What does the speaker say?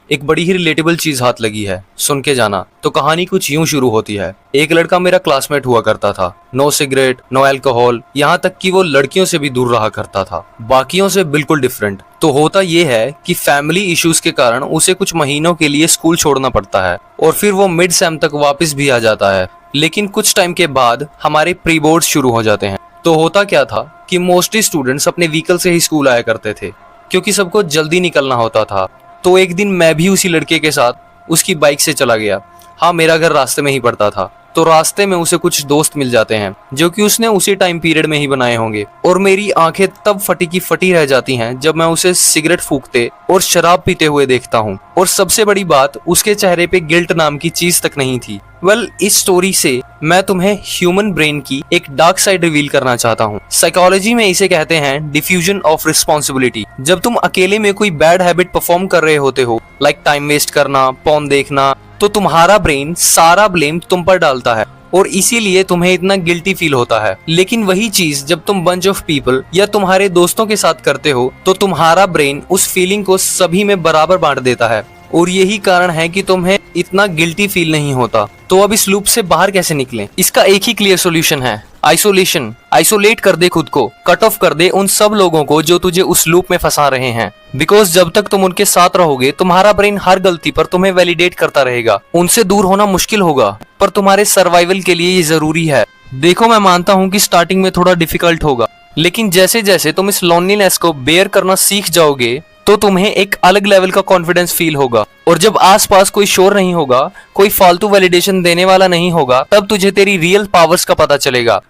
एक बड़ी ही रिलेटेबल चीज हाथ लगी है, सुन के जाना। तो कहानी कुछ यूं शुरू होती है। एक लड़का मेरा क्लासमेट हुआ करता था। नो सिगरेट, नो अल्कोहल, यहाँ तक कि वो लड़कियों से भी दूर रहा करता था, बाकियों से बिल्कुल डिफरेंट। तो होता ये है कि फैमिली इश्यूज के कारण उसे कुछ महीनों के लिए स्कूल छोड़ना पड़ता है और फिर वो मिड सेम तक वापस भी आ जाता है। लेकिन कुछ टाइम के बाद हमारे प्री बोर्ड्स शुरू हो जाते हैं। तो होता क्या था कि मोस्टली स्टूडेंट्स अपने व्हीकल से ही स्कूल आया करते थे, क्योंकि सबको जल्दी निकलना होता था। तो एक दिन मैं भी उसी लड़के के साथ उसकी बाइक से चला गया। हाँ, मेरा घर रास्ते में ही पड़ता था। तो रास्ते में उसे कुछ दोस्त मिल जाते हैं जो कि उसने उसी टाइम पीरियड में ही बनाए होंगे, और मेरी आंखें तब फटी की फटी रह जाती हैं जब मैं उसे सिगरेट फूंकते और शराब पीते हुए देखता हूँ। और सबसे बड़ी बात, उसके चेहरे पे गिल्ट नाम की चीज तक नहीं थी। इस स्टोरी से मैं तुम्हें ह्यूमन ब्रेन की एक डार्क साइड रिवील करना चाहता हूँ। साइकोलॉजी में इसे कहते हैं डिफ्यूजन ऑफ रिस्पॉन्सिबिलिटी। जब तुम अकेले में कोई बैड हैबिट परफॉर्म कर रहे होते हो, लाइक टाइम वेस्ट करना, पॉर्न देखना, तो तुम्हारा ब्रेन सारा ब्लेम तुम पर डालता है और इसीलिए तुम्हें इतना गिल्टी फील होता है। लेकिन वही चीज जब तुम बंच ऑफ पीपल या तुम्हारे दोस्तों के साथ करते हो तो तुम्हारा ब्रेन उस फीलिंग को सभी में बराबर बांट देता है, और यही कारण है कि तुम्हें इतना गिल्टी फील नहीं होता। तो अब इस लूप से बाहर कैसे निकलें? इसका एक ही क्लियर सॉल्यूशन है, आइसोलेशन। आइसोलेट कर दे खुद को, कट ऑफ कर दे उन सब लोगों को जो तुझे उस लूप में फंसा रहे हैं। बिकॉज जब तक तुम उनके साथ रहोगे, तुम्हारा ब्रेन हर गलती पर तुम्हें वैलिडेट करता रहेगा। उनसे दूर होना मुश्किल होगा, पर तुम्हारे सर्वाइवल के लिए ये जरूरी है। देखो, मैं मानता हूँ कि स्टार्टिंग में थोड़ा डिफिकल्ट होगा, लेकिन जैसे जैसे तुम इस लोनलीनेस को बेयर करना सीख जाओगे तो तुम्हें एक अलग लेवल का कॉन्फिडेंस फील होगा। और जब आसपास कोई शोर नहीं होगा, कोई फालतू वैलिडेशन देने वाला नहीं होगा, तब तुझे तेरी रियल पावर्स का पता चलेगा।